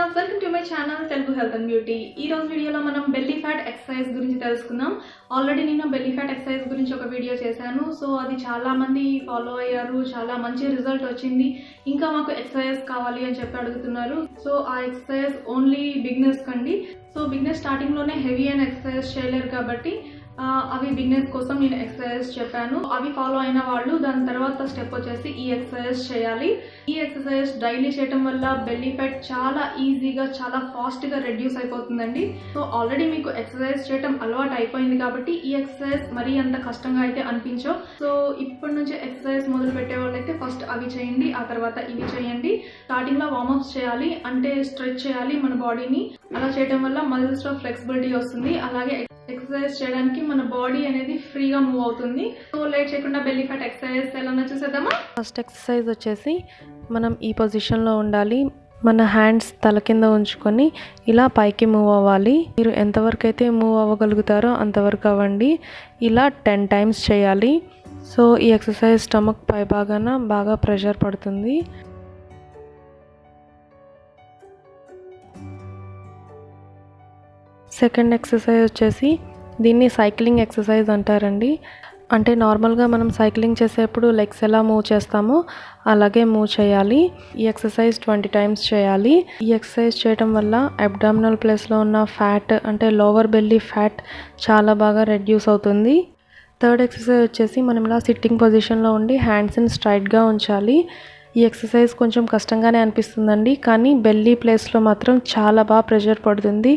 Welcome to my channel Telugu health and beauty. ఈ రోజు వీడియోలో మనం బెల్లీ ఫ్యాట్ ఎక్సర్సైజ్ గురించి తెలుసుకుందాం. ఆల్రెడీ నేను బెల్లీ ఫ్యాట్ ఎక్సర్సైజ్ గురించి ఒక వీడియో చేశాను. సో అది చాలా మంది ఫాలో అయ్యారు, చాలా మంచి రిజల్ట్ వచ్చింది. ఇంకా మాకు ఎక్సర్సైజ్ కావాలి అని చెప్పి అడుగుతున్నారు. సో ఆ ఎక్సర్సైజ్ ఓన్లీ బిగినర్స్ కండి. సో బిగినర్స్ స్టార్టింగ్ లోనే హెవీ అయిన ఎక్సర్సైజ్ చేయలేరు కాబట్టి అవి బిగినర్స్ కోసం నేను ఎక్సర్సైజ్ చెప్పాను. అవి ఫాలో అయిన వాళ్ళు దాని తర్వాత స్టెప్ వచ్చేసి ఈ ఎక్సర్సైజ్ చేయాలి. ఈ ఎక్సర్సైజ్ డైలీ చేయడం వల్ల బెల్లీ ఫ్యాట్ చాలా ఈజీగా చాలా ఫాస్ట్ గా రెడ్యూస్ అయిపోతుందండి. సో ఆల్రెడీ మీకు ఎక్సర్సైజ్ చేయడం అలవాటు అయిపోయింది కాబట్టి ఈ ఎక్సర్సైజ్ మరీ అంత కష్టంగా అయితే అనిపించవు. సో ఇప్పటి నుంచి ఎక్సర్సైజ్ మొదలు పెట్టే వాళ్ళైతే ఫస్ట్ అవి చేయండి, ఆ తర్వాత ఇవి చేయండి. స్టార్టింగ్ లో వార్మప్స్ చేయాలి, అంటే స్ట్రెచ్ చేయాలి మన బాడీని. అలా చేయడం వల్ల మజిల్స్ లో ఫ్లెక్సిబిలిటీ వస్తుంది. అలాగే ఎక్సర్సైజ్ చేయడానికి మన బాడీ అనేది ఫ్రీగా మూవ్ అవుతుంది. సో లేట్ చేయకుండా బెల్లీ ఫ్యాట్ ఎక్సర్సైజ్ ఎలా చూసేద్దామా. ఫస్ట్ ఎక్సర్సైజ్ వచ్చేసి మనం ఈ పొజిషన్లో ఉండాలి. మన హ్యాండ్స్ తల కింద ఉంచుకొని ఇలా పైకి మూవ్ అవ్వాలి. మీరు ఎంతవరకు అయితే మూవ్ అవ్వగలుగుతారో అంతవరకు అవ్వండి. ఇలా 10 times చేయాలి. సో ఈ ఎక్సర్సైజ్ స్టమక్ పై భాగాన బాగా ప్రెషర్ పడుతుంది. సెకండ్ ఎక్సర్సైజ్ వచ్చేసి దీన్ని సైక్లింగ్ ఎక్సర్సైజ్ అంటారండి. అంటే నార్మల్గా మనం సైక్లింగ్ చేసేప్పుడు లెగ్స్ ఎలా మూవ్ చేస్తామో అలాగే మూవ్ చేయాలి. ఈ ఎక్సర్సైజ్ 20 times చేయాలి. ఈ ఎక్సర్సైజ్ చేయడం వల్ల అబ్డామినల్ ప్లేస్లో ఉన్న ఫ్యాట్ అంటే లోవర్ బెల్లీ ఫ్యాట్ చాలా బాగా రెడ్యూస్ అవుతుంది. థర్డ్ ఎక్సర్సైజ్ వచ్చేసి మనం ఇలా సిట్టింగ్ పొజిషన్లో ఉండి హ్యాండ్స్ని స్ట్రైట్గా ఉంచాలి. ఈ ఎక్సర్సైజ్ కొంచెం కష్టంగానే అనిపిస్తుందండి, కానీ బెల్లీ ప్లేస్లో మాత్రం చాలా బాగా ప్రెషర్ పడుతుంది.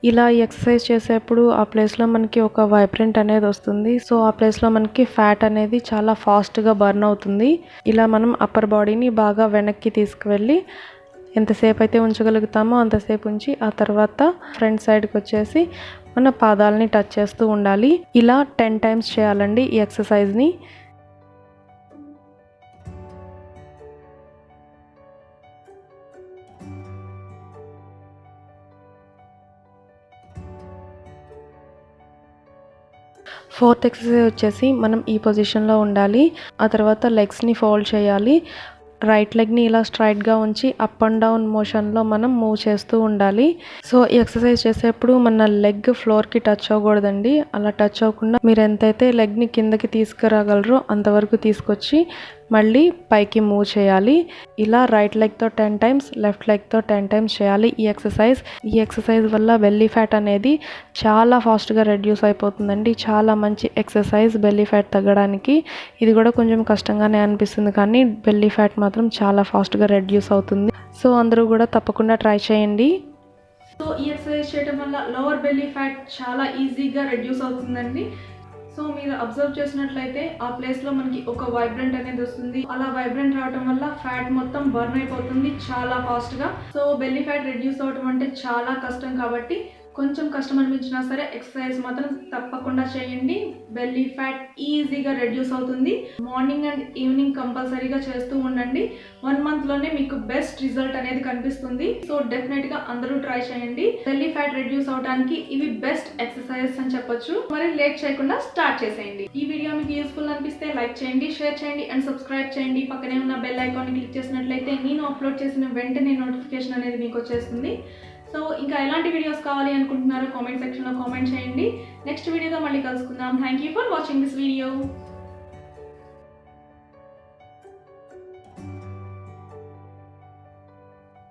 ఇలా ఈ ఎక్సర్సైజ్ చేసేప్పుడు ఆ ప్లేస్లో మనకి ఒక వైబ్రెంట్ అనేది వస్తుంది. సో ఆ ప్లేస్లో మనకి ఫ్యాట్ అనేది చాలా ఫాస్ట్గా బర్న్ అవుతుంది. ఇలా మనం అప్పర్ బాడీని బాగా వెనక్కి తీసుకువెళ్ళి ఎంతసేపు అయితే ఉంచగలుగుతామో అంతసేపు ఉంచి ఆ తర్వాత ఫ్రంట్ సైడ్కి వచ్చేసి మన పాదాలని టచ్ చేస్తూ ఉండాలి. ఇలా 10 times చేయాలండి ఈ ఎక్సర్సైజ్ని. ఫోర్త్ ఎక్సర్సైజ్ వచ్చేసి మనం ఈ పొజిషన్లో ఉండాలి. ఆ తర్వాత లెగ్స్ని ఫోల్డ్ చేయాలి. రైట్ లెగ్ని ఇలా స్ట్రైట్గా ఉంచి అప్ అండ్ డౌన్ మోషన్లో మనం మూవ్ చేస్తూ ఉండాలి. సో ఈ ఎక్సర్సైజ్ చేసేప్పుడు మన లెగ్ ఫ్లోర్కి టచ్ అవ్వకూడదండి. అలా టచ్ అవ్వకుండా మీరు ఎంతైతే లెగ్ని కిందకి తీసుకురాగలరో అంతవరకు తీసుకొచ్చి మళ్ళీ పైకి మూవ్ చేయాలి. ఇలా రైట్ లెగ్తో 10 times, లెఫ్ట్ లెగ్తో 10 times చేయాలి ఈ ఎక్సర్సైజ్. ఈ ఎక్సర్సైజ్ వల్ల బెల్లీ ఫ్యాట్ అనేది చాలా ఫాస్ట్గా రెడ్యూస్ అయిపోతుందండి. చాలా మంచి ఎక్సర్సైజ్ బెల్లీ ఫ్యాట్ తగ్గడానికి. ఇది కూడా కొంచెం కష్టంగానే అనిపిస్తుంది, కానీ బెల్లీ ఫ్యాట్ మాత్రం చాలా ఫాస్ట్గా రెడ్యూస్ అవుతుంది. సో అందరూ కూడా తప్పకుండా ట్రై చేయండి. సో ఈ ఎక్సర్సైజ్ చేయడం వల్ల లోవర్ బెల్లీ ఫ్యాట్ చాలా ఈజీగా రెడ్యూస్ అవుతుందండి. సో మీరు అబ్జర్వ్ చేసినట్లయితే ఆ ప్లేస్లో మనకి ఒక వైబ్రెంట్ అనేది వస్తుంది. అలా వైబ్రెంట్ రావడం వల్ల ఫ్యాట్ మొత్తం బర్న్ అయిపోతుంది చాలా ఫాస్ట్గా. సో బెల్లీ ఫ్యాట్ రెడ్యూస్ అవడం అంటే చాలా కష్టం కాబట్టి కొంచెం కష్టం అనిపించినా సరే ఎక్సర్సైజ్ మాత్రం తప్పకుండా చేయండి. బెల్లీ ఫ్యాట్ ఈజీగా రెడ్యూస్ అవుతుంది. మార్నింగ్ అండ్ ఈవినింగ్ కంపల్సరీగా చేస్తూ ఉండండి. 1 monthలోనే మీకు బెస్ట్ రిజల్ట్ అనేది కనిపిస్తుంది. సో డెఫినెట్గా అందరూ ట్రై చేయండి. బెల్లీ ఫ్యాట్ రెడ్యూస్ అవడానికి ఇవి బెస్ట్ ఎక్సర్సైజ్ అని చెప్పొచ్చు. మరి లేట్ చేయకుండా స్టార్ట్ చేసేయండి. ఈ వీడియో మీకు యూస్ఫుల్ అనిపిస్తే లైక్ చేయండి, షేర్ చేయండి అండ్ సబ్స్క్రైబ్ చేయండి. పక్కనే ఉన్న బెల్ ఐకాన్ క్లిక్ చేసినట్లయితే నేను అప్లోడ్ చేసిన వెంటనే నోటిఫికేషన్ అనేది మీకు వచ్చేస్తుంది. సో ఇంకా ఎలాంటి వీడియోస్ కావాలి అనుకుంటున్నారో కామెంట్ సెక్షన్లో కామెంట్ చేయండి. నెక్స్ట్ వీడియోతో మళ్ళీ కలుసుకుందాం. Thank you for watching this video.